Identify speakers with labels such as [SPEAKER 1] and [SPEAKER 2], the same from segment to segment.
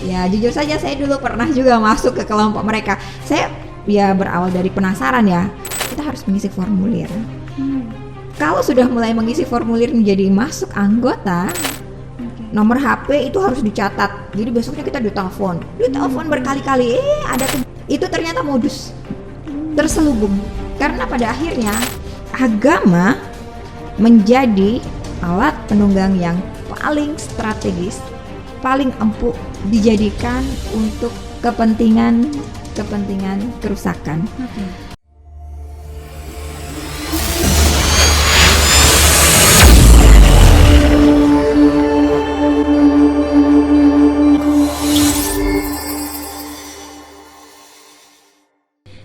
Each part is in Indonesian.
[SPEAKER 1] Ya jujur saja saya dulu pernah juga masuk ke kelompok mereka. Saya ya berawal dari penasaran ya. Kita harus mengisi formulir. Kalau sudah mulai mengisi formulir menjadi masuk anggota, nomor HP itu harus dicatat. Jadi besoknya kita ditelepon berkali-kali. Itu ternyata modus terselubung. Karena pada akhirnya agama menjadi alat penunggang yang paling strategis, paling empuk dijadikan untuk kepentingan kerusakan.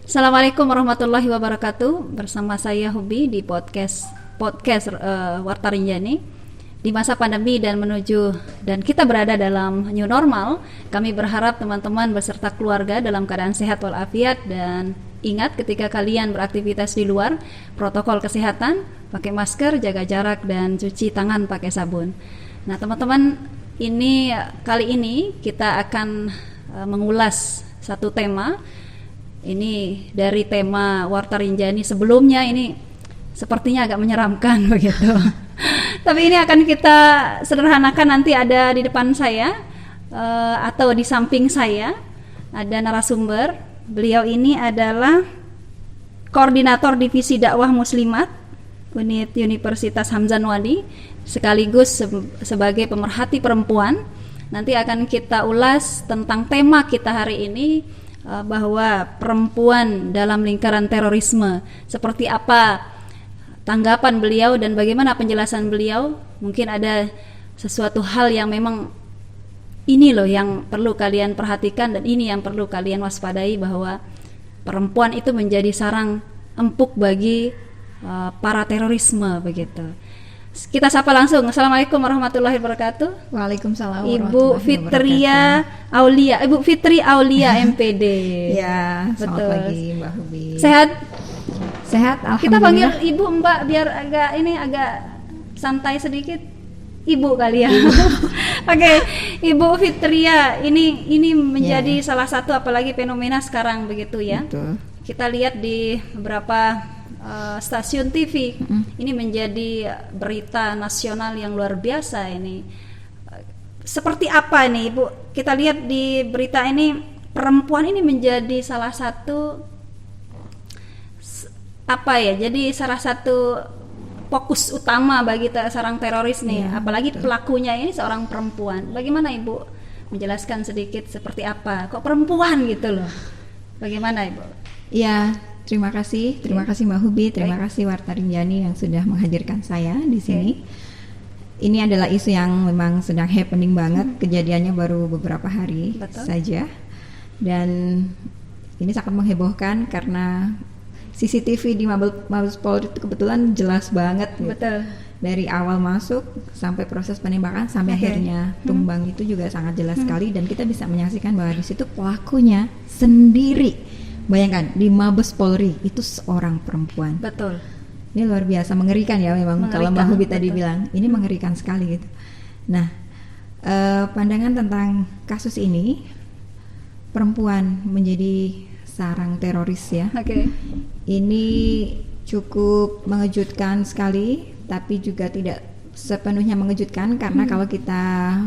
[SPEAKER 2] Assalamualaikum warahmatullahi wabarakatuh. Bersama saya Hubi di podcast Warta Rinjani. Di masa pandemi dan kita berada dalam new normal, kami berharap teman-teman beserta keluarga dalam keadaan sehat walafiat, dan ingat ketika kalian beraktivitas di luar, protokol kesehatan, pakai masker, jaga jarak, dan cuci tangan pakai sabun. Nah teman-teman, kali ini kita akan mengulas satu tema. Ini dari tema Warta Rinjani sebelumnya, ini sepertinya agak menyeramkan begitu. Tapi ini akan kita sederhanakan. Nanti ada di depan saya atau di samping saya ada narasumber. Beliau ini adalah Koordinator Divisi Dakwah Muslimat Unit Universitas Hamzanwadi, sekaligus sebagai pemerhati perempuan. Nanti akan kita ulas tentang tema kita hari ini, bahwa perempuan dalam lingkaran terorisme, seperti apa tanggapan beliau dan bagaimana penjelasan beliau. Mungkin ada sesuatu hal yang memang ini loh yang perlu kalian perhatikan, dan ini yang perlu kalian waspadai, bahwa perempuan itu menjadi sarang empuk bagi para terorisme begitu. Kita sapa langsung. Assalamualaikum warahmatullahi wabarakatuh.
[SPEAKER 1] Waalaikumsalam.
[SPEAKER 2] Ibu Fitria Aulia, Ibu Fitri Aulia MPD.
[SPEAKER 1] Ya,
[SPEAKER 2] betul.
[SPEAKER 1] Selamat pagi Mbak Hubi.
[SPEAKER 2] Sehat?
[SPEAKER 1] Alhamdulillah.
[SPEAKER 2] Kita panggil Ibu Mbak biar agak santai sedikit. Ibu kali ya. Oke, Ibu Fitria, ini menjadi salah satu, apalagi fenomena sekarang begitu ya.
[SPEAKER 1] Betul.
[SPEAKER 2] Kita lihat di beberapa stasiun TV, ini menjadi berita nasional yang luar biasa ini. Seperti apa ini Ibu? Kita lihat di berita ini, perempuan ini menjadi salah satu jadi salah satu fokus utama bagi sarang teroris nih, apalagi betul. Pelakunya ini seorang perempuan. Bagaimana Ibu menjelaskan sedikit seperti apa? Kok perempuan gitu loh? Bagaimana Ibu?
[SPEAKER 1] Ya, terima kasih Mbak Hubi, terima kasih Warta Rinjani yang sudah menghadirkan saya di sini. Ini adalah isu yang memang sedang happening banget, kejadiannya baru beberapa hari saja, dan ini sangat menghebohkan karena CCTV di Mabes Polri itu kebetulan jelas banget.
[SPEAKER 2] Betul.
[SPEAKER 1] Dari awal masuk sampai proses penembakan sampai akhirnya tumbang itu juga sangat jelas sekali, dan kita bisa menyaksikan bahwa di situ pelakunya sendiri. Bayangkan di Mabes Polri itu seorang perempuan.
[SPEAKER 2] Betul.
[SPEAKER 1] Ini luar biasa mengerikan ya memang. Kalau Mbak Hubi tadi bilang ini mengerikan sekali gitu. Nah, pandangan tentang kasus ini, perempuan menjadi sarang teroris ya. Ini cukup mengejutkan sekali, tapi juga tidak sepenuhnya mengejutkan karena kalau kita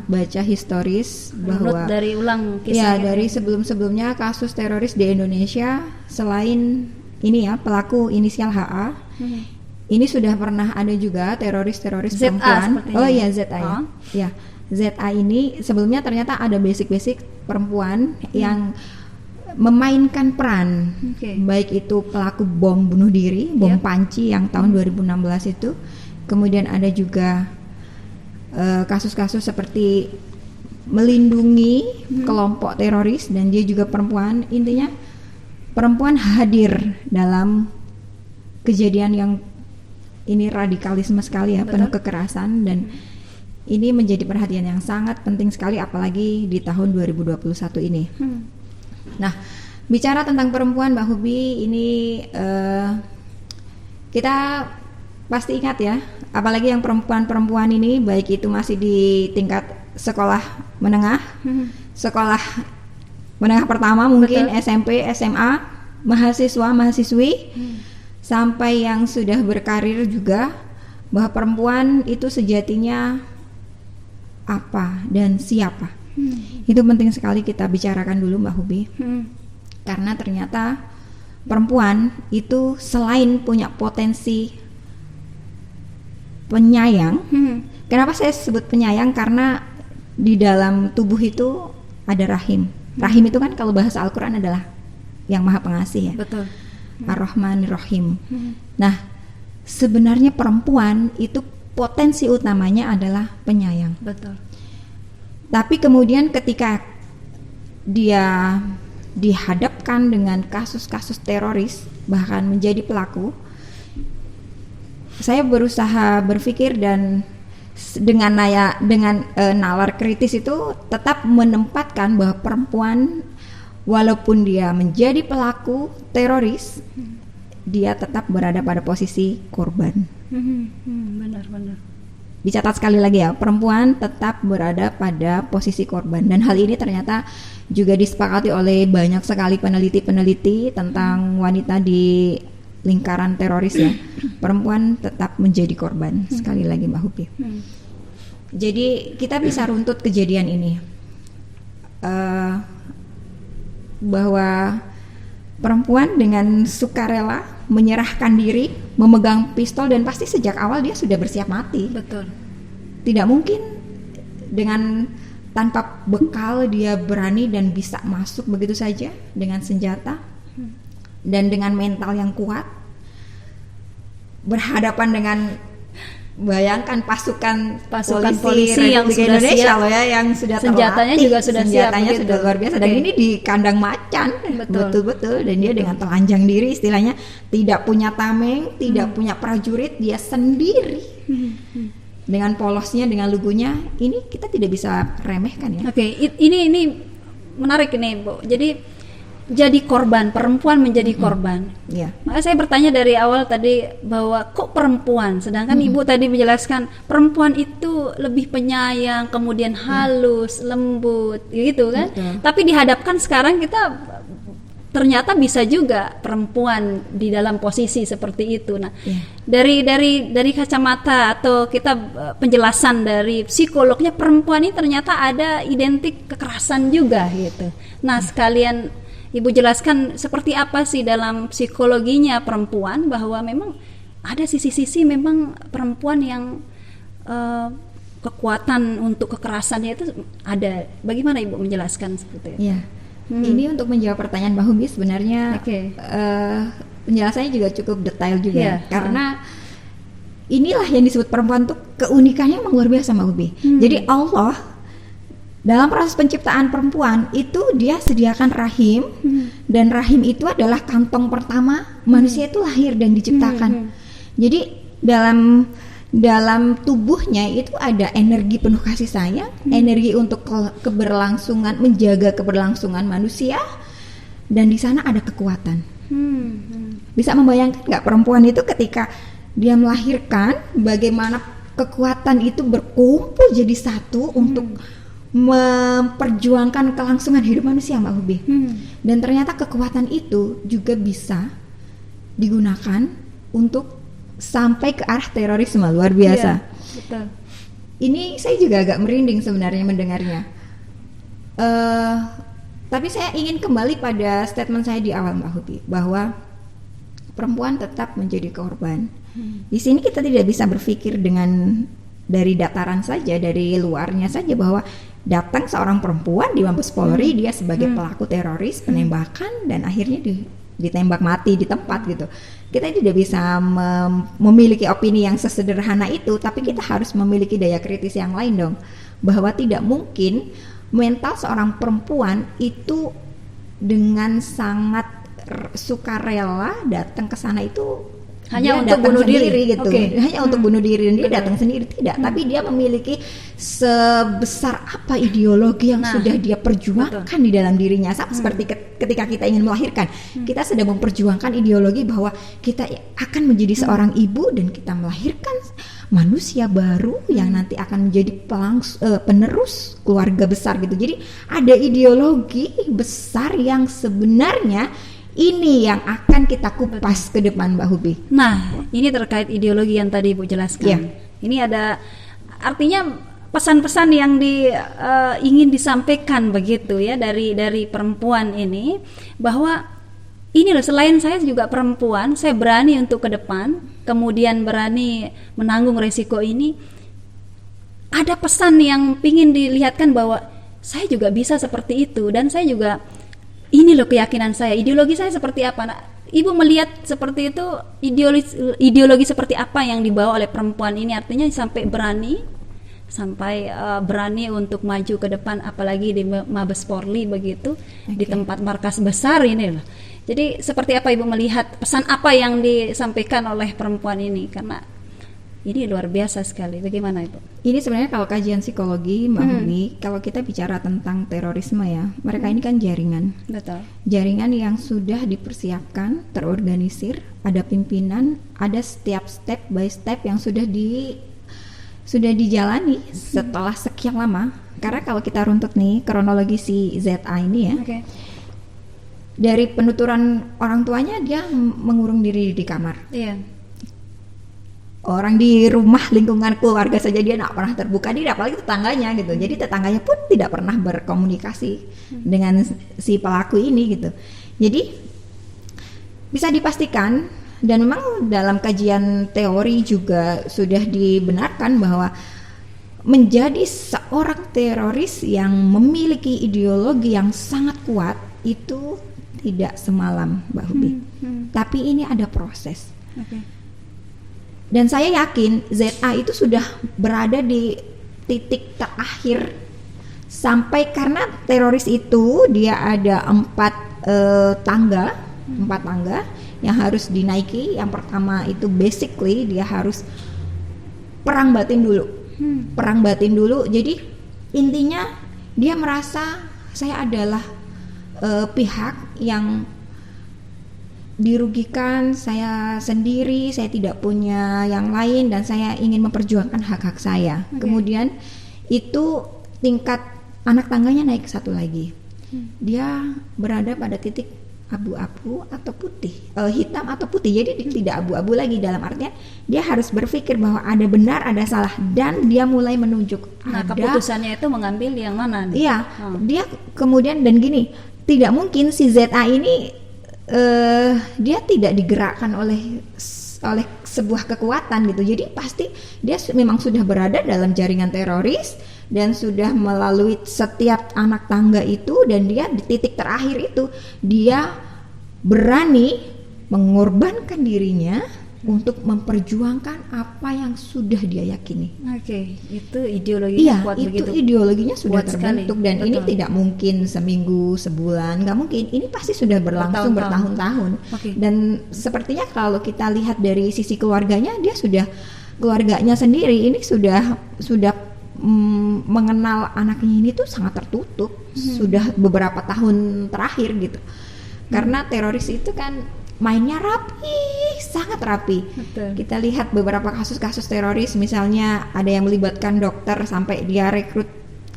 [SPEAKER 1] baca historis bahwa
[SPEAKER 2] dari ulang kisahnya,
[SPEAKER 1] dari sebelum-sebelumnya kasus teroris di Indonesia, selain ini ya pelaku inisial HA, ini sudah pernah ada juga teroris-teroris perempuan. ZA ya. ZA ini sebelumnya ternyata ada basic perempuan yang memainkan peran, baik itu pelaku bom bunuh diri, bom panci yang tahun 2016 itu. Kemudian ada juga kasus-kasus seperti melindungi kelompok teroris, dan dia juga perempuan. Intinya perempuan hadir dalam kejadian yang ini radikalisme sekali ya, penuh kekerasan, dan ini menjadi perhatian yang sangat penting sekali apalagi di tahun 2021 ini. Nah, bicara tentang perempuan Mbak Hubi, ini kita pasti ingat ya, apalagi yang perempuan-perempuan ini, baik itu masih di tingkat sekolah menengah, sekolah menengah pertama mungkin,
[SPEAKER 2] Betul.
[SPEAKER 1] SMP, SMA, mahasiswa, mahasiswi, sampai yang sudah berkarir juga, bahwa perempuan itu sejatinya apa dan siapa. Itu penting sekali kita bicarakan dulu Mbak Hubi. Karena ternyata perempuan itu selain punya potensi penyayang. Kenapa saya sebut penyayang? Karena di dalam tubuh itu ada rahim. Rahim itu kan kalau bahasa Al-Quran adalah yang maha pengasih ya.
[SPEAKER 2] Betul.
[SPEAKER 1] Ar-Rahmanir Rahim. Nah, sebenarnya perempuan itu potensi utamanya adalah penyayang.
[SPEAKER 2] Betul.
[SPEAKER 1] Tapi kemudian ketika dia dihadapkan dengan kasus-kasus teroris, bahkan menjadi pelaku, saya berusaha berpikir dan dengan nalar kritis itu tetap menempatkan bahwa perempuan walaupun dia menjadi pelaku teroris, dia tetap berada pada posisi korban.
[SPEAKER 2] Benar-benar.
[SPEAKER 1] Dicatat sekali lagi ya, perempuan tetap berada pada posisi korban, dan hal ini ternyata juga disepakati oleh banyak sekali peneliti-peneliti tentang wanita di lingkaran teroris ya. Perempuan tetap menjadi korban. Sekali lagi Mbak Hubi. Jadi kita bisa runtut kejadian ini, bahwa perempuan dengan sukarela menyerahkan diri, memegang pistol, dan pasti sejak awal dia sudah bersiap mati.
[SPEAKER 2] Betul.
[SPEAKER 1] Tidak mungkin dengan tanpa bekal dia berani dan bisa masuk begitu saja dengan senjata dan dengan mental yang kuat, berhadapan dengan, bayangkan pasukan
[SPEAKER 2] polisi yang sudah
[SPEAKER 1] Indonesia
[SPEAKER 2] siap,
[SPEAKER 1] loh ya, yang sudah
[SPEAKER 2] senjatanya
[SPEAKER 1] terlatih,
[SPEAKER 2] juga sudah
[SPEAKER 1] senjatanya
[SPEAKER 2] siap,
[SPEAKER 1] sudah luar biasa. Dan ini di kandang macan, betul-betul, dan dia dengan telanjang diri, istilahnya tidak punya tameng, tidak punya prajurit, dia sendiri dengan polosnya, dengan lugunya. Ini kita tidak bisa remehkan ya.
[SPEAKER 2] Oke, ini menarik nih Bu. Jadi korban, perempuan menjadi korban.
[SPEAKER 1] Iya.
[SPEAKER 2] Maka saya bertanya dari awal tadi bahwa kok perempuan, sedangkan Ibu tadi menjelaskan perempuan itu lebih penyayang, kemudian halus, lembut, gitu kan?
[SPEAKER 1] Betul.
[SPEAKER 2] Tapi dihadapkan sekarang kita ternyata bisa juga perempuan di dalam posisi seperti itu. Nah, dari kacamata atau kita penjelasan dari psikolognya, perempuan ini ternyata ada identik kekerasan juga gitu. Nah, sekalian Ibu jelaskan seperti apa sih dalam psikologinya perempuan, bahwa memang ada sisi-sisi memang perempuan yang kekuatan untuk kekerasannya itu ada. Bagaimana Ibu menjelaskan seperti itu?
[SPEAKER 1] Iya. Ini untuk menjawab pertanyaan Mbak Hubi sebenarnya penjelasannya juga cukup detail juga, karena inilah yang disebut perempuan tuh keunikannya memang luar biasa Mbak Hubi. Jadi Allah dalam proses penciptaan perempuan itu dia sediakan rahim, dan rahim itu adalah kantong pertama manusia itu lahir dan diciptakan. Jadi dalam tubuhnya itu ada energi penuh kasih sayang, energi untuk keberlangsungan, menjaga keberlangsungan manusia, dan di sana ada kekuatan. Bisa membayangkan nggak perempuan itu ketika dia melahirkan, bagaimana kekuatan itu berkumpul jadi satu untuk memperjuangkan kelangsungan hidup manusia Mbak Hubi. Dan ternyata kekuatan itu juga bisa digunakan untuk sampai ke arah terorisme, luar biasa.
[SPEAKER 2] Betul.
[SPEAKER 1] Ini saya juga agak merinding sebenarnya mendengarnya. Tapi saya ingin kembali pada statement saya di awal Mbak Hubi, bahwa perempuan tetap menjadi korban. Di sini kita tidak bisa berpikir dari dataran saja, dari luarnya saja, bahwa datang seorang perempuan di Mabes Polri, dia sebagai pelaku teroris, penembakan, dan akhirnya ditembak mati di tempat gitu. Kita tidak bisa memiliki opini yang sesederhana itu, tapi kita harus memiliki daya kritis yang lain dong, bahwa tidak mungkin mental seorang perempuan itu dengan sangat sukarela datang ke sana itu
[SPEAKER 2] hanya
[SPEAKER 1] untuk bunuh diri gitu.
[SPEAKER 2] Okay.
[SPEAKER 1] Hanya untuk bunuh diri, dan dia datang sendiri tidak, tapi dia memiliki sebesar apa ideologi yang sudah dia perjuangkan di dalam dirinya. Sama seperti ketika kita ingin melahirkan, kita sedang memperjuangkan ideologi bahwa kita akan menjadi seorang ibu dan kita melahirkan manusia baru yang nanti akan menjadi penerus keluarga besar gitu. Jadi ada ideologi besar yang sebenarnya ini yang akan kita kupas ke depan, Mbak Hubi.
[SPEAKER 2] Nah, ini terkait ideologi yang tadi Ibu jelaskan. Yeah. Ini ada artinya pesan-pesan yang ingin disampaikan begitu ya dari perempuan ini, bahwa ini loh, selain saya juga perempuan, saya berani untuk ke depan, kemudian berani menanggung resiko ini. Ada pesan yang ingin dilihatkan bahwa saya juga bisa seperti itu, dan saya juga, ini loh keyakinan saya, ideologi saya seperti apa. Nah, Ibu melihat seperti itu, ideologi seperti apa yang dibawa oleh perempuan ini, artinya sampai berani untuk maju ke depan, apalagi di Mabes Polri begitu, di tempat markas besar ini loh. Jadi seperti apa Ibu melihat, pesan apa yang disampaikan oleh perempuan ini, karena ini luar biasa sekali. Bagaimana Ibu?
[SPEAKER 1] Ini sebenarnya kalau kajian psikologi, Mbak Hubi, kalau kita bicara tentang terorisme ya, mereka ini kan jaringan.
[SPEAKER 2] Betul.
[SPEAKER 1] Jaringan yang sudah dipersiapkan, terorganisir, ada pimpinan, ada setiap step by step yang sudah dijalani setelah sekian lama. Karena kalau kita runtut nih kronologi si ZA ini ya, dari penuturan orang tuanya, dia mengurung diri di kamar. Iya. Orang di rumah, lingkungan keluarga saja dia tidak pernah terbuka diri, apalagi tetangganya gitu. Jadi tetangganya pun tidak pernah berkomunikasi dengan si pelaku ini gitu. Jadi bisa dipastikan, dan memang dalam kajian teori juga sudah dibenarkan bahwa menjadi seorang teroris yang memiliki ideologi yang sangat kuat itu tidak semalam, Mbak Hubi. Tapi ini ada proses. Dan saya yakin ZA itu sudah berada di titik terakhir sampai, karena teroris itu dia ada 4 tangga yang harus dinaiki. Yang pertama itu basically dia harus perang batin dulu. Jadi intinya dia merasa saya adalah pihak yang dirugikan, saya sendiri, saya tidak punya yang lain, dan saya ingin memperjuangkan hak-hak saya. Kemudian itu tingkat anak tangganya naik satu lagi. Dia berada pada titik abu-abu atau putih, hitam atau putih. Jadi tidak abu-abu lagi, dalam artian dia harus berpikir bahwa ada benar, ada salah, dan dia mulai menunjuk.
[SPEAKER 2] Keputusannya itu mengambil yang mana?
[SPEAKER 1] Iya, dia kemudian, dan gini, tidak mungkin si ZA ini dia tidak digerakkan oleh sebuah kekuatan gitu. Jadi pasti dia memang sudah berada dalam jaringan teroris dan sudah melalui setiap anak tangga itu, dan dia di titik terakhir itu dia berani mengorbankan dirinya untuk memperjuangkan apa yang sudah dia yakini.
[SPEAKER 2] Itu ideologinya kuat begitu.
[SPEAKER 1] Iya, itu ideologinya sudah terbentuk, dan ini tidak mungkin seminggu, sebulan, nggak mungkin. Ini pasti sudah berlangsung bertahun-tahun. Dan sepertinya kalau kita lihat dari sisi keluarganya, dia sudah, keluarganya sendiri ini sudah mengenal anaknya ini tuh sangat tertutup, sudah beberapa tahun terakhir gitu. Karena teroris itu kan mainnya rapi, sangat rapi. Kita lihat beberapa kasus-kasus teroris, misalnya ada yang melibatkan dokter sampai dia rekrut,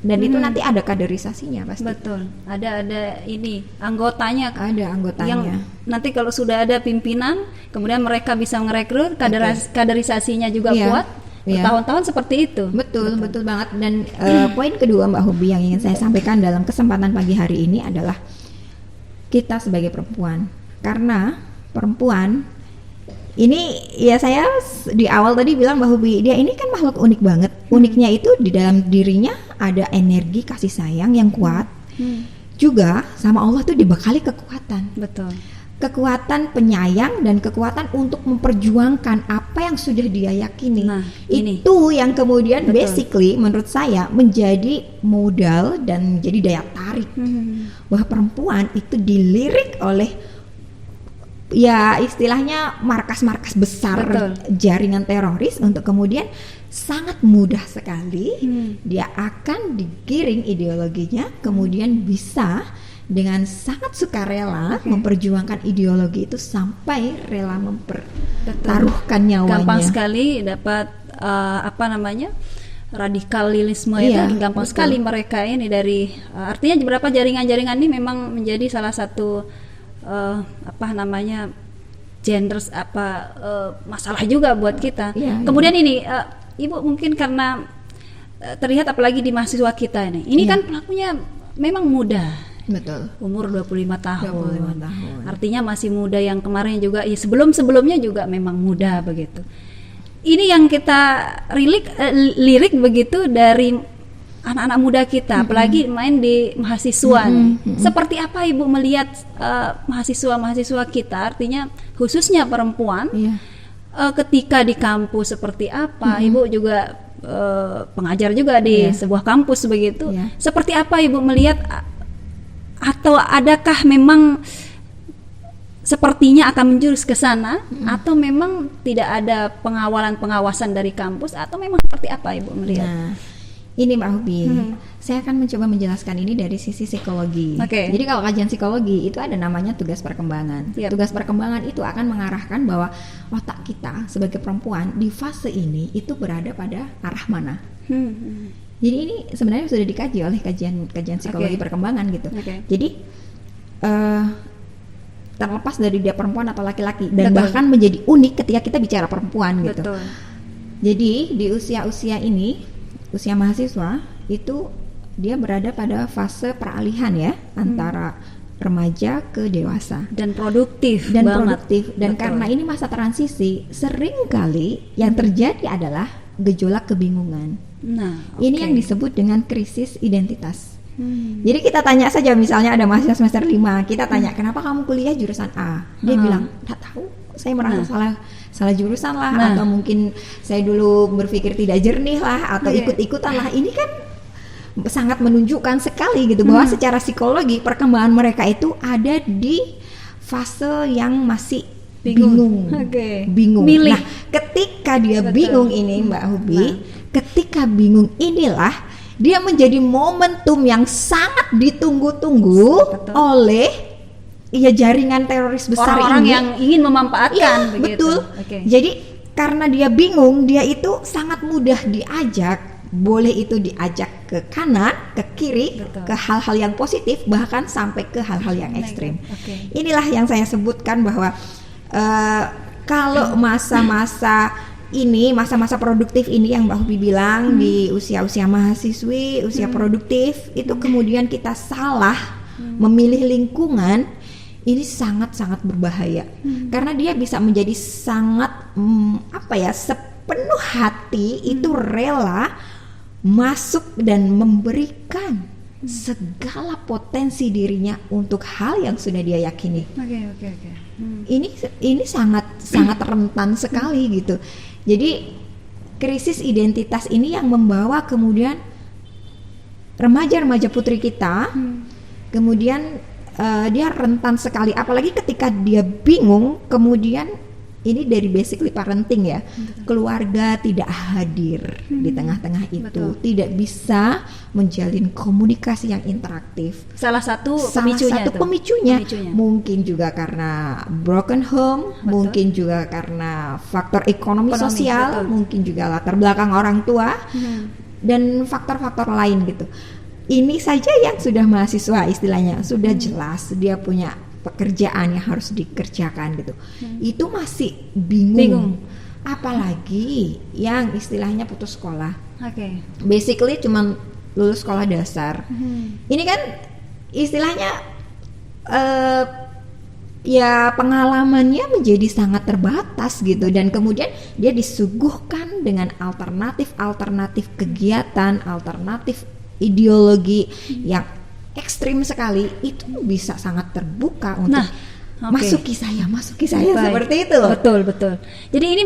[SPEAKER 1] dan itu nanti ada kaderisasinya pasti.
[SPEAKER 2] Betul. Ada ini anggotanya.
[SPEAKER 1] Ada anggotanya.
[SPEAKER 2] Yang nanti kalau sudah ada pimpinan, kemudian mereka bisa merekrut, kaderisasinya juga kuat. Bertahun-tahun seperti itu. Betul
[SPEAKER 1] banget. Dan poin kedua, Mbak Hubi, yang ingin saya sampaikan dalam kesempatan pagi hari ini adalah kita sebagai perempuan. Karena perempuan ini, ya saya di awal tadi bilang Mbak Hubi, dia ini kan makhluk unik banget. Uniknya itu di dalam dirinya ada energi kasih sayang yang kuat. Juga sama Allah tuh dibekali kekuatan.
[SPEAKER 2] Betul.
[SPEAKER 1] Kekuatan penyayang dan kekuatan untuk memperjuangkan apa yang sudah dia yakini. Itu yang kemudian basically menurut saya menjadi modal dan menjadi daya tarik bahwa perempuan itu dilirik oleh ya istilahnya markas-markas besar jaringan teroris untuk kemudian sangat mudah sekali dia akan digiring ideologinya, kemudian bisa dengan sangat sukarela memperjuangkan ideologi itu sampai rela mempertaruhkan nyawanya.
[SPEAKER 2] Gampang sekali dapat radikalisme itu gampang sekali mereka ini dari artinya beberapa jaringan-jaringan ini memang menjadi salah satu masalah juga buat kita. Kemudian ini Ibu mungkin karena terlihat apalagi di mahasiswa kita ini kan pelakunya memang muda.
[SPEAKER 1] Betul.
[SPEAKER 2] Umur 25 tahun. Artinya masih muda, yang kemarin juga sebelum-sebelumnya juga memang muda begitu. Ini yang kita lirik begitu dari anak-anak muda kita, apalagi main di mahasiswa. Seperti apa Ibu melihat mahasiswa-mahasiswa kita, artinya khususnya perempuan, ketika di kampus seperti apa? Ibu juga pengajar juga di sebuah kampus begitu. Seperti apa Ibu melihat, atau adakah memang sepertinya akan menjurus ke sana, atau memang tidak ada pengawasan dari kampus, atau memang seperti apa Ibu melihat?
[SPEAKER 1] Nah, ini Mbak Hubi, saya akan mencoba menjelaskan ini dari sisi psikologi. Jadi kalau kajian psikologi itu ada namanya tugas perkembangan. Tugas perkembangan itu akan mengarahkan bahwa otak kita sebagai perempuan di fase ini itu berada pada arah mana. Jadi ini sebenarnya sudah dikaji oleh kajian psikologi perkembangan gitu. Jadi terlepas dari dia perempuan atau laki-laki, dan bahkan menjadi unik ketika kita bicara perempuan gitu. Jadi di usia-usia ini, usia mahasiswa itu dia berada pada fase peralihan ya, antara remaja ke dewasa
[SPEAKER 2] dan produktif
[SPEAKER 1] dan karena ini masa transisi, sering kali yang terjadi adalah gejolak kebingungan. Ini yang disebut dengan krisis identitas. Jadi kita tanya saja, misalnya ada mahasiswa semester 5, kita tanya kenapa kamu kuliah jurusan A, dia bilang nggak tahu, saya merasa salah jurusan lah, atau mungkin saya dulu berpikir tidak jernih lah, atau ikut-ikutan lah. Ini kan sangat menunjukkan sekali gitu bahwa secara psikologi perkembangan mereka itu ada di fase yang masih bingung.
[SPEAKER 2] Milih.
[SPEAKER 1] Nah, ketika dia bingung ini Mbak Hubi, ketika bingung inilah dia menjadi momentum yang sangat ditunggu-tunggu oleh jaringan teroris besar
[SPEAKER 2] orang-orang
[SPEAKER 1] ini,
[SPEAKER 2] yang ingin memanfaatkan begitu.
[SPEAKER 1] Betul. Jadi karena dia bingung, dia itu sangat mudah diajak, boleh itu diajak ke kanan, ke kiri, ke hal-hal yang positif, bahkan sampai ke hal-hal yang ekstrim. Inilah yang saya sebutkan bahwa kalau masa-masa produktif ini yang Mbak Hubi bilang di usia-usia mahasiswi, usia produktif itu kemudian kita salah memilih lingkungan, ini sangat-sangat berbahaya. Karena dia bisa menjadi sangat sepenuh hati itu rela masuk dan memberikan segala potensi dirinya untuk hal yang sudah dia yakini. Ini sangat rentan sekali gitu. Jadi krisis identitas ini yang membawa kemudian remaja-remaja putri kita kemudian dia rentan sekali, apalagi ketika dia bingung, kemudian ini dari basically parenting ya, keluarga tidak hadir di tengah-tengah itu, tidak bisa menjalin komunikasi yang interaktif.
[SPEAKER 2] Salah satu
[SPEAKER 1] pemicunya mungkin juga karena broken home, mungkin juga karena faktor ekonomi sosial, mungkin juga latar belakang orang tua, dan faktor-faktor lain gitu. Ini saja yang sudah mahasiswa istilahnya, sudah jelas dia punya pekerjaan yang harus dikerjakan gitu, itu masih bingung. Apalagi yang istilahnya putus sekolah, basically cuma lulus sekolah dasar. Ini kan istilahnya pengalamannya menjadi sangat terbatas gitu, dan kemudian dia disuguhkan dengan alternatif kegiatan, alternatif ideologi yang ekstrim sekali, itu bisa sangat terbuka untuk masuki saya seperti itu.
[SPEAKER 2] Betul. Jadi ini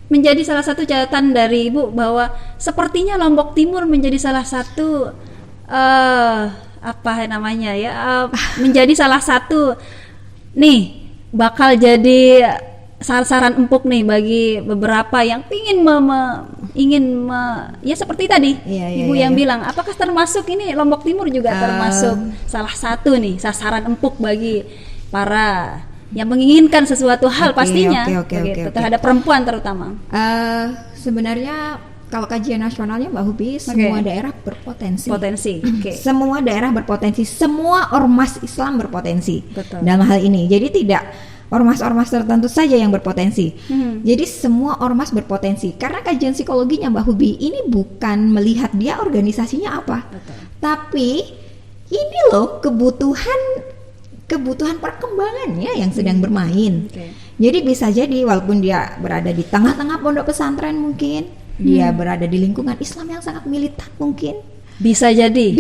[SPEAKER 2] menjadi salah satu catatan dari Ibu bahwa sepertinya Lombok Timur menjadi salah satu menjadi salah satu bakal jadi saran-saran empuk nih bagi beberapa yang ingin ya seperti tadi Ibu yang bilang, apakah termasuk ini Lombok Timur juga termasuk salah satu nih sasaran empuk bagi para yang menginginkan sesuatu hal pastinya terhadap perempuan terutama.
[SPEAKER 1] Sebenarnya kalau kajian nasionalnya Mbak Hubi, semua daerah berpotensi. Semua daerah berpotensi, semua ormas Islam berpotensi dalam hal ini. Jadi tidak ormas-ormas tertentu saja yang berpotensi. Jadi semua ormas berpotensi. Karena kajian psikologinya Mbak Hubi ini bukan melihat dia organisasinya apa, tapi ini loh kebutuhan perkembangannya yang sedang bermain. Jadi bisa jadi walaupun dia berada di tengah-tengah pondok pesantren, mungkin dia berada di lingkungan Islam yang sangat militan, mungkin
[SPEAKER 2] bisa jadi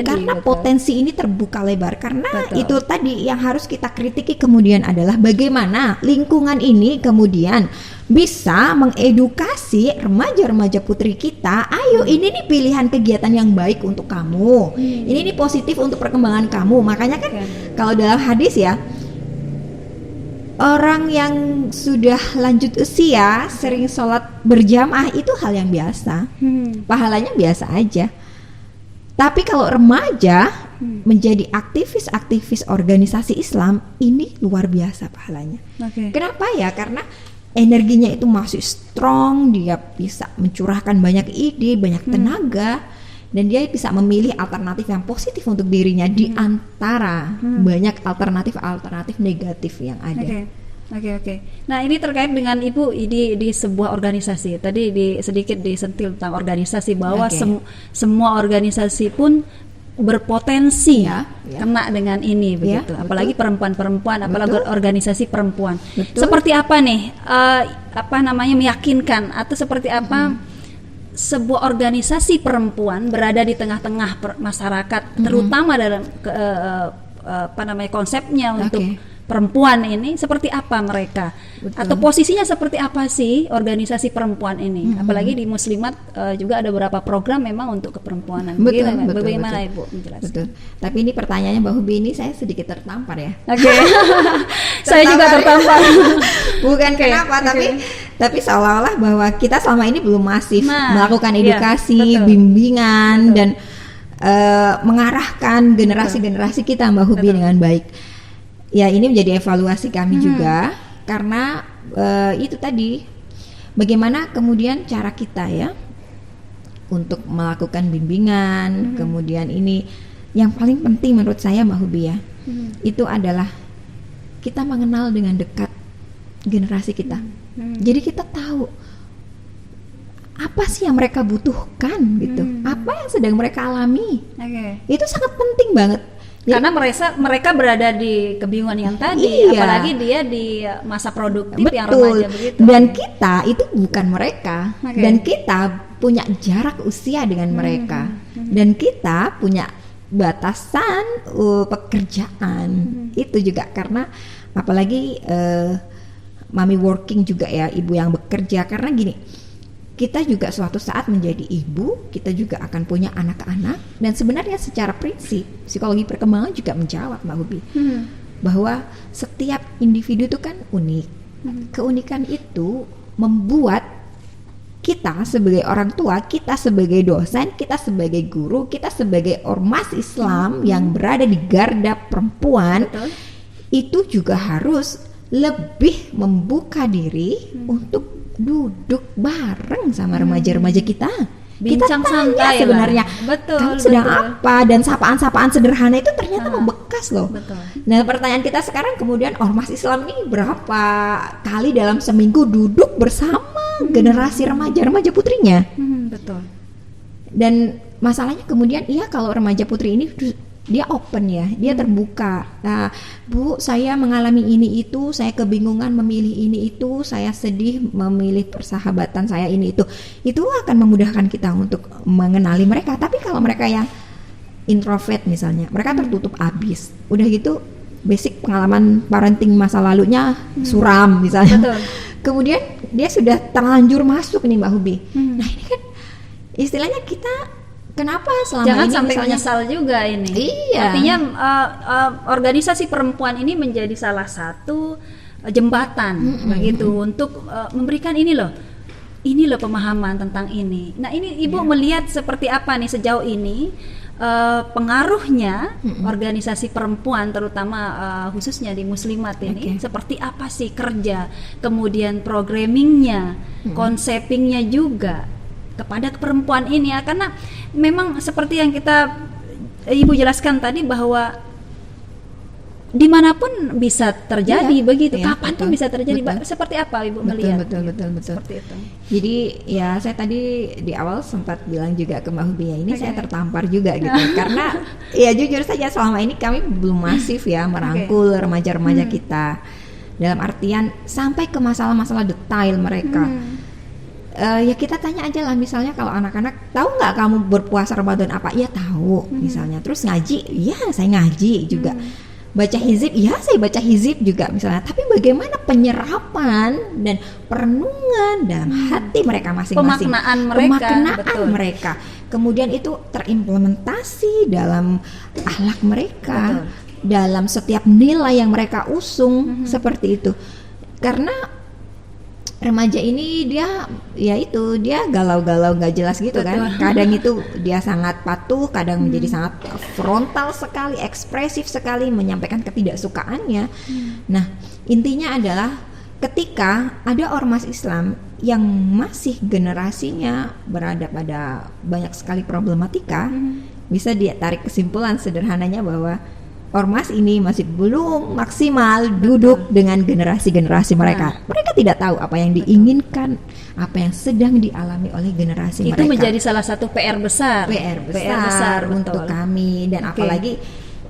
[SPEAKER 1] karena potensi ini terbuka lebar. Karena itu tadi yang harus kita kritiki kemudian adalah bagaimana lingkungan ini kemudian bisa mengedukasi remaja-remaja putri kita. Ayo, ini nih pilihan kegiatan yang baik untuk kamu, ini nih positif untuk perkembangan kamu. Makanya kan kalau dalam hadis ya, orang yang sudah lanjut usia sering sholat berjamaah itu hal yang biasa, pahalanya biasa aja. Tapi kalau remaja menjadi aktivis organisasi Islam, ini luar biasa pahalanya. Kenapa ya? Karena energinya itu masih strong, dia bisa mencurahkan banyak ide, banyak tenaga, dan dia bisa memilih alternatif yang positif untuk dirinya di antara banyak alternatif negatif yang ada.
[SPEAKER 2] Oke. Nah, ini terkait dengan Ibu di sebuah organisasi. Tadi sedikit disentil tentang organisasi, bahwa semua organisasi pun berpotensi kena dengan ini begitu. Apalagi perempuan-perempuan, apalagi organisasi perempuan. Seperti apa nih meyakinkan atau seperti apa sebuah organisasi perempuan berada di tengah-tengah masyarakat, terutama dalam konsepnya untuk perempuan ini, seperti apa mereka? Atau posisinya seperti apa sih organisasi perempuan ini? Apalagi di Muslimat juga ada beberapa program memang untuk keperempuanan. Bagaimana Ibu menjelaskan?
[SPEAKER 1] Tapi ini pertanyaannya Mbak Hubi, ini saya sedikit tertampar ya.
[SPEAKER 2] Saya juga tertampar.
[SPEAKER 1] Bukan kenapa, tapi seolah-olah bahwa kita selama ini belum masif melakukan edukasi, bimbingan dan mengarahkan generasi kita Mbak Hubi dengan baik. Ya, ini menjadi evaluasi kami juga, karena itu tadi bagaimana kemudian cara kita ya untuk melakukan bimbingan. Kemudian ini yang paling penting menurut saya Mbak Hubi ya, itu adalah kita mengenal dengan dekat generasi kita. Jadi kita tahu apa sih yang mereka butuhkan gitu, apa yang sedang mereka alami. Itu sangat penting banget.
[SPEAKER 2] Karena mereka berada di kebingungan yang tadi, apalagi dia di masa produktif yang remaja begitu. Dan
[SPEAKER 1] kita itu bukan mereka, dan kita punya jarak usia dengan mereka, dan kita punya batasan pekerjaan. Itu juga karena apalagi mami working juga ya, ibu yang bekerja. Karena gini, kita juga suatu saat menjadi ibu, kita juga akan punya anak-anak, dan sebenarnya secara prinsip psikologi perkembangan juga menjawab Mbak Hubi bahwa setiap individu itu kan unik. Keunikan itu membuat kita sebagai orang tua, kita sebagai dosen, kita sebagai guru, kita sebagai ormas Islam yang berada di garda perempuan, itu juga harus lebih membuka diri untuk duduk bareng sama remaja-remaja kita.
[SPEAKER 2] Bincang
[SPEAKER 1] kita
[SPEAKER 2] santai
[SPEAKER 1] sebenarnya. Kamu sedang apa, dan sapaan-sapaan sederhana itu ternyata membekas loh. Nah, pertanyaan kita sekarang kemudian, ormas Islam ini berapa kali dalam seminggu duduk bersama generasi remaja putrinya? Dan masalahnya kemudian kalau remaja putri ini dia open ya, dia terbuka. Nah, Bu, saya mengalami ini itu, saya kebingungan memilih ini itu, saya sedih memilih persahabatan saya ini itu. Itu akan memudahkan kita untuk mengenali mereka. Tapi kalau mereka yang introvert misalnya, mereka tertutup abis. Udah gitu basic pengalaman parenting masa lalunya suram misalnya. Kemudian dia sudah terlanjur masuk nih Mbak Hubi. Nah, ini kan istilahnya kita kenapa selama
[SPEAKER 2] jangan
[SPEAKER 1] ini
[SPEAKER 2] sampai
[SPEAKER 1] misalnya,
[SPEAKER 2] menyesal juga ini.
[SPEAKER 1] Iya.
[SPEAKER 2] Artinya organisasi perempuan ini menjadi salah satu jembatan begitu untuk memberikan ini loh pemahaman tentang ini. Nah ini Ibu melihat seperti apa nih sejauh ini pengaruhnya organisasi perempuan terutama khususnya di Muslimat ini seperti apa sih kerja, kemudian programmingnya, konsepingnya juga kepada perempuan ini ya, karena memang seperti yang Ibu jelaskan tadi bahwa dimanapun bisa terjadi begitu, kapanpun bisa terjadi. Seperti apa Ibu melihat?
[SPEAKER 1] Betul.
[SPEAKER 2] Seperti itu.
[SPEAKER 1] Jadi ya saya tadi di awal sempat bilang juga ke Mbak Hubi ya, ini saya tertampar juga gitu karena ya jujur saja selama ini kami belum masif ya merangkul remaja-remaja kita dalam artian sampai ke masalah-masalah detail mereka. Ya kita tanya aja lah, misalnya kalau anak-anak tahu nggak kamu berpuasa Ramadan apa? Ya tahu misalnya. Terus ngaji, ya saya ngaji juga. Baca hizib, ya saya baca hizib juga misalnya. Tapi bagaimana penyerapan dan perenungan dalam hati mereka masing-masing, pemaknaan mereka, kemudian itu terimplementasi dalam akhlak mereka, dalam setiap nilai yang mereka usung seperti itu. Karena remaja ini dia galau-galau nggak jelas gitu kan. Kadang itu dia sangat patuh, kadang menjadi sangat frontal sekali, ekspresif sekali menyampaikan ketidaksukaannya. Nah intinya adalah ketika ada ormas Islam yang masih generasinya berada pada banyak sekali problematika, bisa dia tarik kesimpulan sederhananya bahwa ormas ini masih belum maksimal duduk dengan generasi-generasi mereka. Mereka tidak tahu apa yang diinginkan, apa yang sedang dialami oleh generasi mereka.
[SPEAKER 2] Itu menjadi salah satu PR besar
[SPEAKER 1] untuk kami. Dan apalagi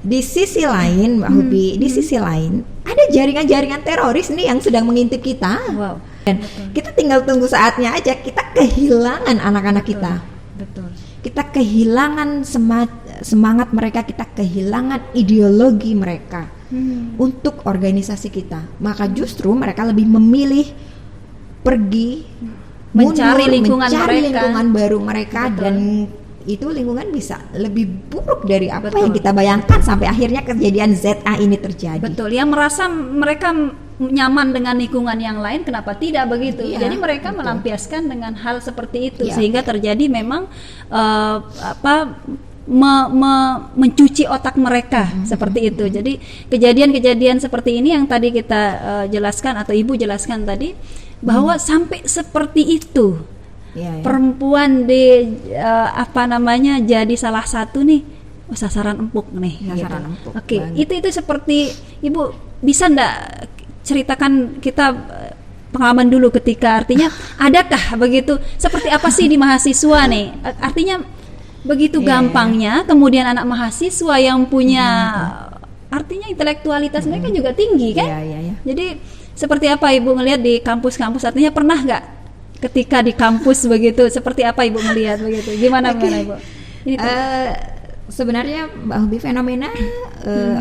[SPEAKER 1] di sisi lain Mbak Hubi, di sisi lain ada jaringan-jaringan teroris nih yang sedang mengintip kita. Dan kita tinggal tunggu saatnya aja kita kehilangan anak-anak kita. Kita kehilangan semangat mereka, kita kehilangan ideologi mereka untuk organisasi kita. Maka justru mereka lebih memilih pergi mencari lingkungan baru mereka. Dan itu lingkungan bisa lebih buruk dari apa yang kita bayangkan sampai akhirnya kejadian ZA ini terjadi.
[SPEAKER 2] Yang merasa mereka nyaman dengan lingkungan yang lain, kenapa tidak begitu? Jadi mereka melampiaskan dengan hal seperti itu sehingga terjadi memang mencuci otak mereka seperti itu. Jadi kejadian-kejadian seperti ini yang tadi kita jelaskan atau Ibu jelaskan tadi bahwa sampai seperti itu perempuan jadi salah satu nih sasaran empuk nih. Itu seperti Ibu bisa ndak ceritakan kita pengalaman dulu ketika artinya adakah begitu seperti apa sih di mahasiswa nih, artinya begitu gampangnya kemudian anak mahasiswa yang punya artinya intelektualitas mereka juga tinggi kan. Jadi seperti apa Ibu melihat di kampus-kampus, artinya pernah nggak ketika di kampus begitu seperti apa Ibu melihat begitu, gimana Ibu? Ini
[SPEAKER 1] sebenarnya Mbak Hubi fenomena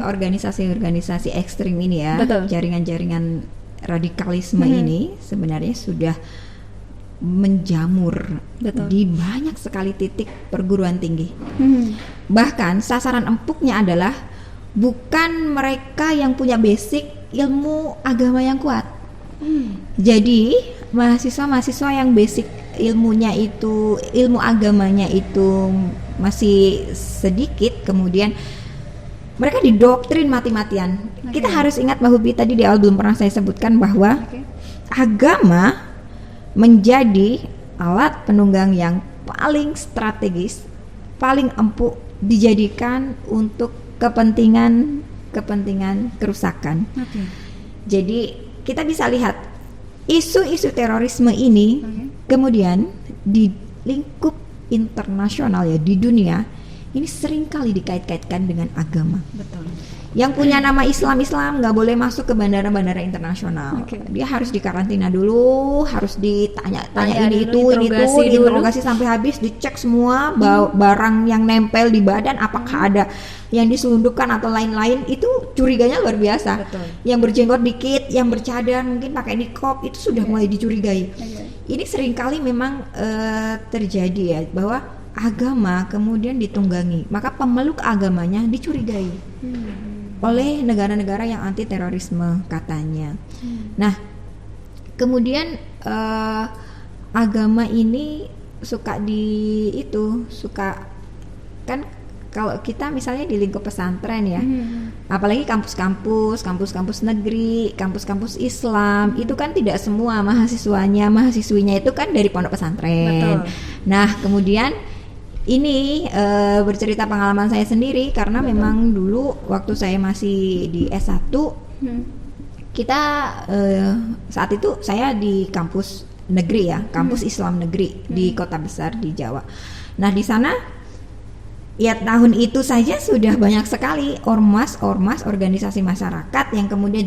[SPEAKER 1] organisasi-organisasi ekstrim ini ya, jaringan-jaringan radikalisme ini sebenarnya sudah menjamur di banyak sekali titik perguruan tinggi. Bahkan sasaran empuknya adalah bukan mereka yang punya basic ilmu agama yang kuat. Jadi mahasiswa-mahasiswa yang basic ilmunya itu, ilmu agamanya itu masih sedikit, kemudian mereka didoktrin mati-matian. Kita harus ingat Mbak Hubi, tadi di awal belum pernah saya sebutkan bahwa agama menjadi alat penunggang yang paling strategis, paling empuk dijadikan untuk kepentingan kerusakan. Jadi kita bisa lihat isu-isu terorisme ini kemudian di lingkup internasional ya, di dunia ini seringkali dikait-kaitkan dengan agama. Yang punya nama Islam nggak boleh masuk ke bandara-bandara internasional. Dia harus dikarantina dulu, harus ditanya ini itu, diinterogasi sampai habis, dicek semua barang yang nempel di badan, apakah ada yang diselundupkan atau lain-lain. Itu curiganya luar biasa. Yang berjenggot dikit, yang bercadar mungkin pakai niqab, itu sudah mulai dicurigai. Ini seringkali memang terjadi ya, bahwa agama kemudian ditunggangi, maka pemeluk agamanya dicurigai oleh negara-negara yang anti terorisme katanya. Nah, kemudian agama ini suka kan kalau kita misalnya di lingkup pesantren ya, apalagi kampus-kampus negeri, kampus-kampus Islam, itu kan tidak semua mahasiswinya itu kan dari pondok pesantren. Betul. Nah, kemudian ini bercerita pengalaman saya sendiri karena memang dulu waktu saya masih di S1, kita saat itu saya di kampus negeri ya, kampus Islam negeri di kota besar di Jawa. Nah, di sana ya tahun itu saja sudah banyak sekali ormas organisasi masyarakat yang kemudian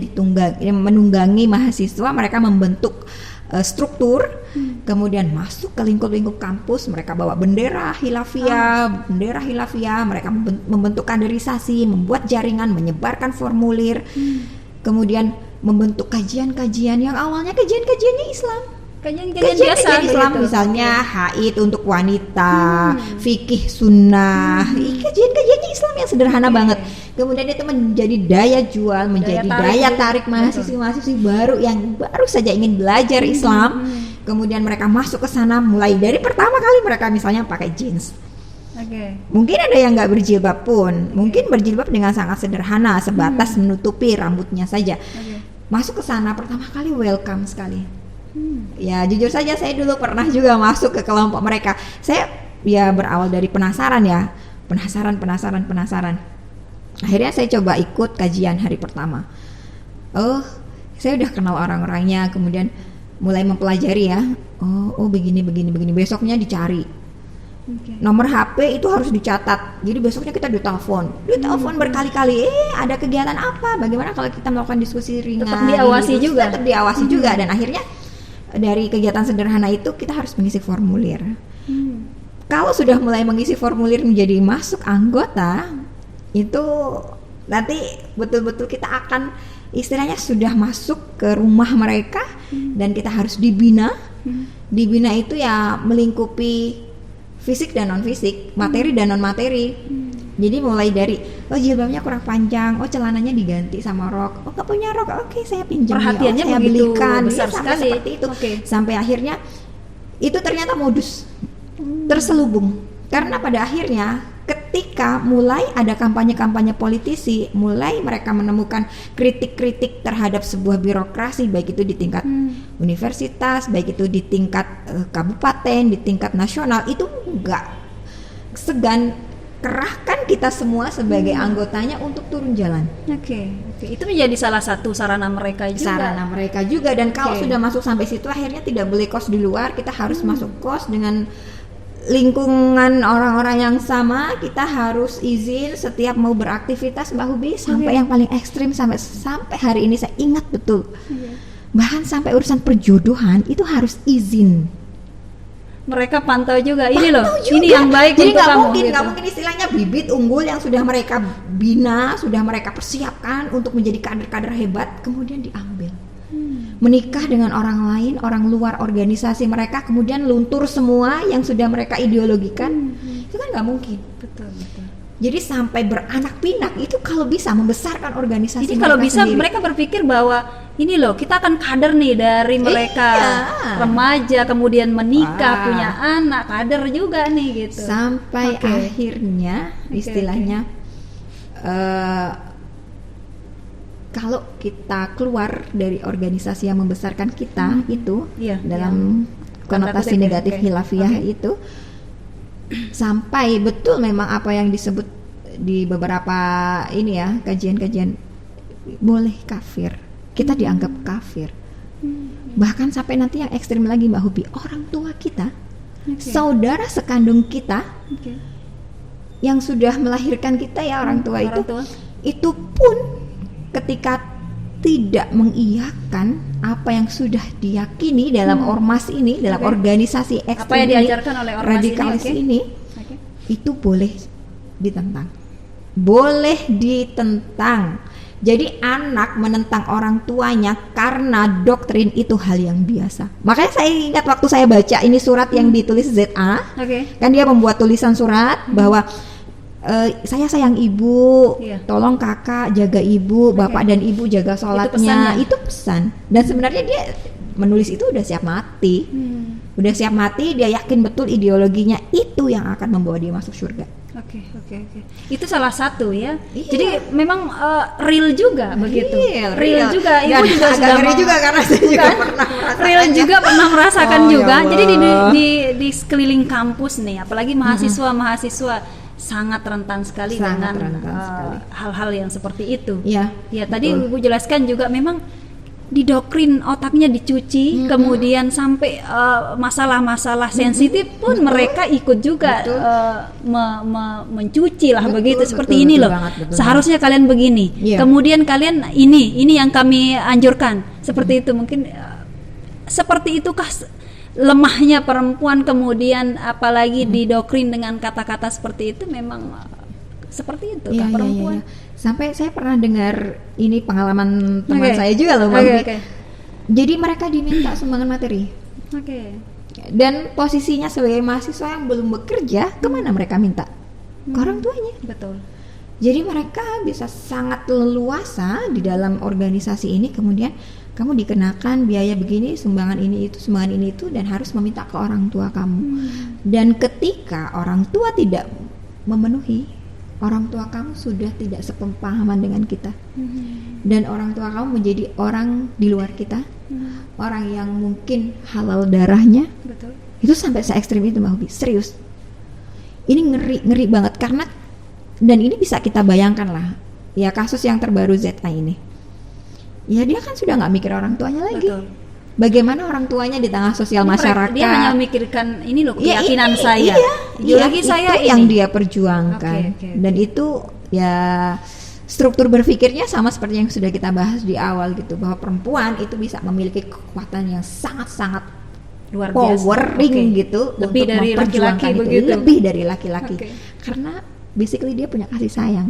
[SPEAKER 1] menunggangi mahasiswa, mereka membentuk struktur, kemudian masuk ke lingkup-lingkup kampus, mereka bawa bendera hilafiyah, mereka membentuk kaderisasi, membuat jaringan, menyebarkan formulir, kemudian membentuk kajian-kajian yang awalnya kajian-kajiannya Islam. Kajian biasa Islam gitu. Misalnya haid untuk wanita, fikih sunnah, kajian-kajiannya Islam yang sederhana banget. Kemudian itu menjadi daya jual, menjadi daya tarik mahasiswa-mahasiswi baru yang baru saja ingin belajar Islam. Kemudian mereka masuk ke sana, mulai dari pertama kali mereka misalnya pakai jeans. Mungkin ada yang nggak berjilbab pun, mungkin berjilbab dengan sangat sederhana, sebatas menutupi rambutnya saja. Masuk ke sana pertama kali welcome sekali. Ya jujur saja saya dulu pernah juga masuk ke kelompok mereka. Saya ya berawal dari penasaran. Akhirnya saya coba ikut kajian hari pertama. Saya udah kenal orang-orangnya, kemudian mulai mempelajari ya. Begini. Besoknya dicari. Nomor HP itu harus dicatat. Jadi besoknya kita ditelepon berkali-kali. Ada kegiatan apa? Bagaimana kalau kita melakukan diskusi ringan? Tetap diawasi juga. Dan akhirnya dari kegiatan sederhana itu kita harus mengisi formulir. Kalau sudah mulai mengisi formulir menjadi masuk anggota, itu nanti betul-betul kita akan istilahnya sudah masuk ke rumah mereka dan kita harus dibina. Dibina itu ya melingkupi fisik dan non fisik, materi dan non materi. Jadi mulai dari jilbabnya kurang panjang, celananya diganti sama rok, nggak punya rok, oke saya pinjam,
[SPEAKER 2] perhatiannya
[SPEAKER 1] saya belikan,
[SPEAKER 2] besar sekali
[SPEAKER 1] seperti itu. Sampai akhirnya itu ternyata modus terselubung, karena pada akhirnya ketika mulai ada kampanye-kampanye politisi, mulai mereka menemukan kritik-kritik terhadap sebuah birokrasi, baik itu di tingkat universitas, baik itu di tingkat kabupaten, di tingkat nasional, itu nggak segan kerahkan kita semua sebagai anggotanya untuk turun jalan.
[SPEAKER 2] Itu menjadi salah satu sarana mereka juga. Dan kalau sudah masuk sampai situ, akhirnya tidak boleh kos di luar, kita harus masuk kos dengan lingkungan orang-orang yang sama. Kita harus izin setiap mau beraktivitas, Mbak Hubi, sampai yang paling ekstrim sampai hari ini saya ingat betul. Bahkan sampai urusan perjodohan itu harus izin. Mereka pantau juga, ini yang baik. Jadi nggak mungkin
[SPEAKER 1] istilahnya bibit unggul yang sudah mereka bina, sudah mereka persiapkan untuk menjadi kader-kader hebat, kemudian diambil. Menikah dengan orang lain, orang luar organisasi mereka, kemudian luntur semua yang sudah mereka ideologikan. Itu kan nggak mungkin.
[SPEAKER 2] Betul.
[SPEAKER 1] Jadi sampai beranak pinak itu kalau bisa membesarkan organisasi.
[SPEAKER 2] Jadi kalau bisa sendiri. Mereka berpikir bahwa ini kita akan kader nih dari mereka remaja, kemudian menikah, punya anak, kader juga nih gitu.
[SPEAKER 1] Sampai akhirnya istilahnya kalau kita keluar dari organisasi yang membesarkan kita itu dalam konotasi negatif hilafiyah itu, sampai betul memang apa yang disebut di beberapa kajian-kajian boleh kafir, kita dianggap kafir. Bahkan sampai nanti yang ekstrim lagi Mbak Hubi, orang tua kita, saudara sekandung kita yang sudah melahirkan kita orang tua itu pun ketika tidak mengiyakan apa yang sudah diyakini dalam ormas ini, dalam organisasi ekstrem
[SPEAKER 2] apa yang diajarkan oleh ormas
[SPEAKER 1] radikalis ini, itu boleh ditentang. Jadi anak menentang orang tuanya karena doktrin itu hal yang biasa. Makanya saya ingat waktu saya baca ini surat yang ditulis ZA, kan dia membuat tulisan surat bahwa saya sayang ibu, tolong kakak jaga ibu, bapak dan ibu jaga sholatnya. Itu pesan. Dan sebenarnya dia menulis itu udah siap mati. Udah siap mati, dia yakin betul ideologinya itu yang akan membawa dia masuk surga.
[SPEAKER 2] Oke. Itu salah satu ya. Iya. Jadi memang real juga begitu. Real juga. Ibu dan juga sudah juga karena saya juga pernah merasakan. Real juga pernah merasakan juga. Ya, jadi di sekeliling kampus nih, apalagi mahasiswa sangat rentan sekali dengan hal-hal yang seperti itu. Ya tadi Ibu jelaskan juga memang didoktrin, otaknya dicuci, kemudian sampai masalah-masalah sensitif pun mereka ikut juga mencuci lah, begitu seperti ini loh. Seharusnya kalian begini, kemudian kalian ini yang kami anjurkan seperti itu. Mungkin seperti itukah lemahnya perempuan, kemudian apalagi didoktrin dengan kata-kata seperti itu, memang seperti itu perempuan. Sampai saya pernah dengar ini pengalaman teman saya juga loh,
[SPEAKER 1] Jadi mereka diminta sumbangan materi. Dan posisinya sebagai mahasiswa yang belum bekerja, kemana mereka minta? Ke orang tuanya.
[SPEAKER 2] Betul.
[SPEAKER 1] Jadi mereka bisa sangat leluasa di dalam organisasi ini, kemudian kamu dikenakan biaya begini, sumbangan ini itu, dan harus meminta ke orang tua kamu. Dan ketika orang tua tidak memenuhi, orang tua kamu sudah tidak sepemahaman dengan kita, dan orang tua kamu menjadi orang di luar kita, orang yang mungkin halal darahnya.
[SPEAKER 2] Betul.
[SPEAKER 1] Itu sampai se-ekstrim itu Mbak Hobi, serius. Ini ngeri banget, karena dan ini bisa kita bayangkan lah, ya kasus yang terbaru ZA ini, ya dia kan sudah nggak mikir orang tuanya lagi. Betul. Bagaimana orang tuanya di tengah sosial masyarakat? Dia hanya memikirkan ini loh, keyakinan saya. Ideologi saya itu yang dia perjuangkan. Dan itu ya struktur berpikirnya sama seperti yang sudah kita bahas di awal gitu, bahwa perempuan itu bisa memiliki kekuatan yang sangat-sangat luar biasa, powering gitu, lebih dari laki-laki begitu. Lebih dari laki-laki. Karena basically dia punya kasih sayang.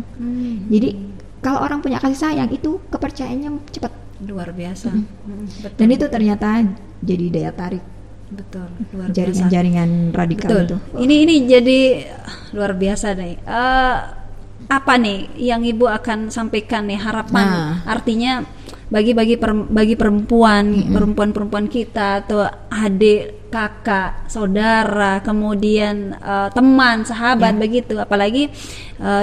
[SPEAKER 1] Jadi kalau orang punya kasih sayang itu kepercayaannya cepat.
[SPEAKER 2] Luar biasa.
[SPEAKER 1] Betul. Dan itu ternyata jadi daya tarik.
[SPEAKER 2] Betul. Luar
[SPEAKER 1] jaringan-jaringan radikal. Betul.
[SPEAKER 2] Itu. Ini jadi luar biasa nih. Apa nih yang Ibu akan sampaikan nih, harapan? Artinya bagi perempuan kita atau adik, kakak, saudara, kemudian teman, sahabat begitu, apalagi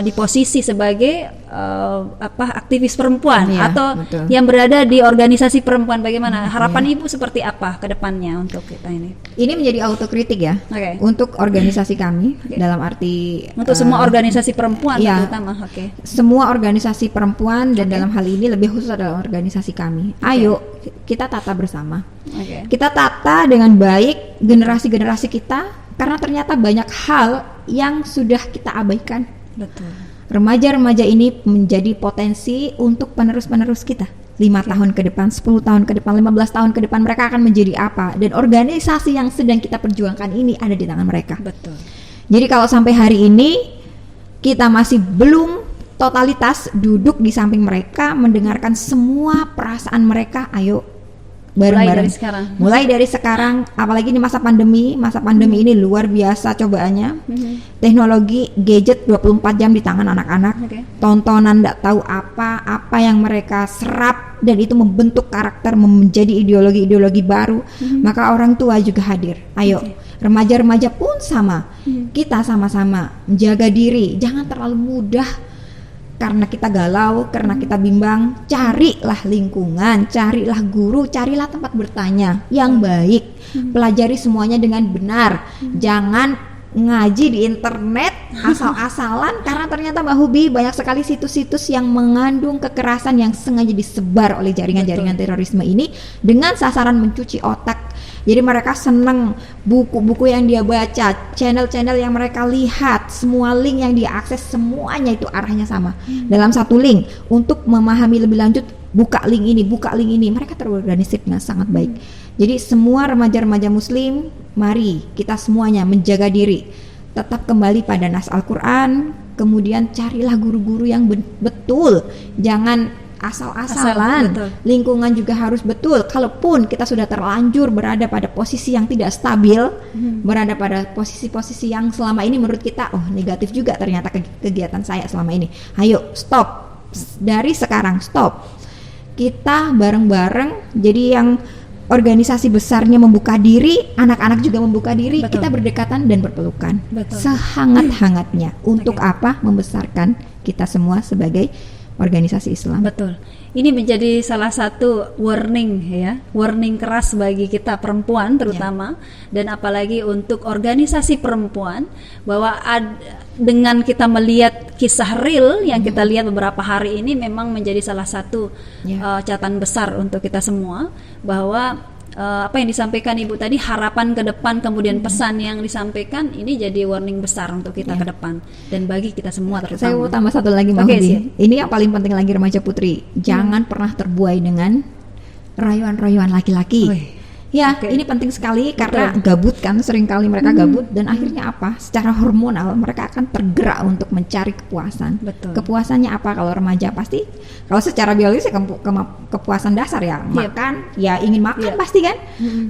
[SPEAKER 2] di posisi sebagai aktivis perempuan atau yang berada di organisasi perempuan, bagaimana harapan Ibu seperti apa ke depannya untuk kita ini? Ini menjadi autokritik ya untuk organisasi kami, dalam arti untuk semua organisasi perempuan terutama. Semua organisasi perempuan dan dalam hal ini lebih khusus adalah organisasi kami. Ayo kita tata bersama. Kita tata dengan baik generasi-generasi kita, karena ternyata banyak hal yang sudah kita abaikan. Betul. Remaja-remaja ini menjadi potensi untuk penerus-penerus kita. 5 tahun ke depan, 10 tahun ke depan, 15 tahun ke depan mereka akan menjadi apa? Dan organisasi yang sedang kita perjuangkan ini ada di tangan mereka. Betul. Jadi kalau sampai hari ini kita masih belum totalitas duduk di samping mereka, mendengarkan semua perasaan mereka, ayo bareng-bareng. Mulai dari sekarang, apalagi di masa pandemi ini luar biasa cobaannya. Teknologi, gadget 24 jam di tangan anak-anak. Tontonan enggak tahu apa yang mereka serap, dan itu membentuk karakter, menjadi ideologi-ideologi baru. Maka orang tua juga hadir. Ayo, remaja-remaja pun sama. Kita sama-sama menjaga diri, jangan terlalu mudah karena kita galau, karena kita bimbang. Carilah lingkungan, carilah guru, carilah tempat bertanya yang baik. Pelajari semuanya dengan benar. Jangan ngaji di internet asal-asalan, karena ternyata Mbak Hubi banyak sekali situs-situs yang mengandung kekerasan yang sengaja disebar oleh jaringan-jaringan terorisme ini dengan sasaran mencuci otak. Jadi mereka seneng buku-buku yang dia baca, channel-channel yang mereka lihat, semua link yang dia akses, semuanya itu arahnya sama. Dalam satu link, untuk memahami lebih lanjut, buka link ini, mereka terorganisir dengan sangat baik. Jadi semua remaja-remaja muslim, mari kita semuanya menjaga diri, tetap kembali pada nas Al-Quran, kemudian carilah guru-guru yang betul, jangan
[SPEAKER 1] asal-asalan. Lingkungan juga harus betul. Kalaupun kita sudah terlanjur berada pada posisi yang tidak stabil, berada pada posisi-posisi yang selama ini menurut kita negatif juga ternyata kegiatan saya selama ini. Ayo stop. Dari sekarang stop. Kita bareng-bareng jadi yang organisasi besarnya membuka diri, anak-anak juga membuka diri, kita berdekatan dan berpelukan sehangat-hangatnya. Untuk apa? Membesarkan kita semua sebagai organisasi Islam.
[SPEAKER 2] Betul. Ini menjadi salah satu warning keras bagi kita perempuan terutama, dan apalagi untuk organisasi perempuan, bahwa dengan kita melihat kisah real yang kita lihat beberapa hari ini memang menjadi salah satu catatan besar untuk kita semua, bahwa apa yang disampaikan Ibu tadi, harapan ke depan, kemudian pesan yang disampaikan ini jadi warning besar untuk kita ke depan dan bagi kita semua terutama.
[SPEAKER 1] Saya mau tambah satu lagi, Mbak Hudi. Ini yang paling penting lagi, remaja putri, jangan pernah terbuai dengan rayuan-rayuan laki-laki. Ini penting sekali karena gabut kan, seringkali mereka gabut dan akhirnya apa? Secara hormonal mereka akan tergerak untuk mencari kepuasan. Kepuasannya apa kalau remaja? Pasti kalau secara biologis kepuasan dasar ya, makan, ya ingin makan pasti kan.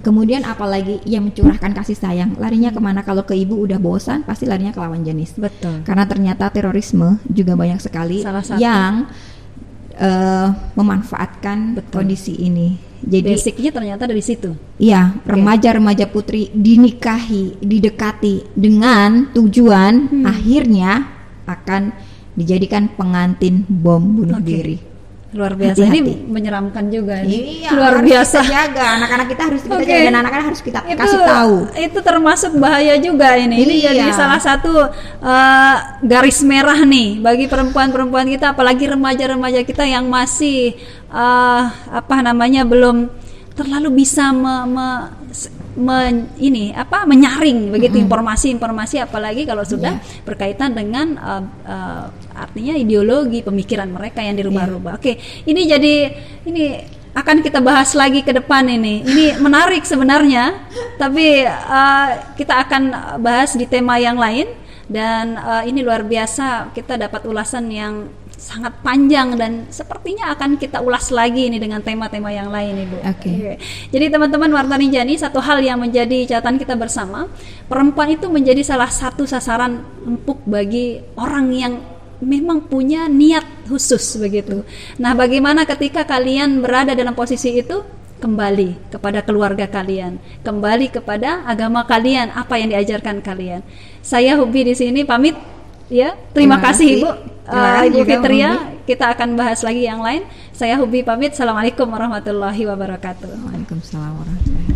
[SPEAKER 1] Kemudian apalagi yang mencurahkan kasih sayang, larinya kemana? Kalau ke ibu udah bosan, pasti larinya ke lawan jenis. Karena ternyata terorisme juga banyak sekali yang memanfaatkan kondisi ini. Jadi
[SPEAKER 2] basicnya ternyata dari situ.
[SPEAKER 1] Iya, remaja-remaja putri dinikahi, didekati dengan tujuan akhirnya akan dijadikan pengantin bom bunuh diri.
[SPEAKER 2] Luar biasa. Hati-hati. Ini menyeramkan juga.
[SPEAKER 1] Iya,
[SPEAKER 2] luar biasa.
[SPEAKER 1] Kita jaga anak-anak kita, harus kita jaga, dan anak-anak harus kita kasih tahu.
[SPEAKER 2] Itu termasuk bahaya juga ini. Ini jadi salah satu garis merah nih bagi perempuan-perempuan kita, apalagi remaja-remaja kita yang masih belum terlalu bisa menyaring begitu informasi-informasi, apalagi kalau sudah berkaitan dengan artinya ideologi pemikiran mereka yang dirubah-rubah. Ini akan kita bahas lagi ke depan ini. Ini menarik sebenarnya, tapi kita akan bahas di tema yang lain, dan ini luar biasa, kita dapat ulasan yang sangat panjang dan sepertinya akan kita ulas lagi ini dengan tema-tema yang lain, Ibu. Jadi teman-teman Warta Rinjani, satu hal yang menjadi catatan kita bersama, perempuan itu menjadi salah satu sasaran empuk bagi orang yang memang punya niat khusus begitu. Nah, bagaimana ketika kalian berada dalam posisi itu? Kembali kepada keluarga kalian, kembali kepada agama kalian, apa yang diajarkan kalian. Saya Hubi di sini pamit. Terima kasih Ibu. Ibu Fitria, kita akan bahas lagi yang lain. Saya Hubi pamit. Assalamualaikum warahmatullahi wabarakatuh.
[SPEAKER 1] Waalaikumsalam warahmatullahi wabarakatuh.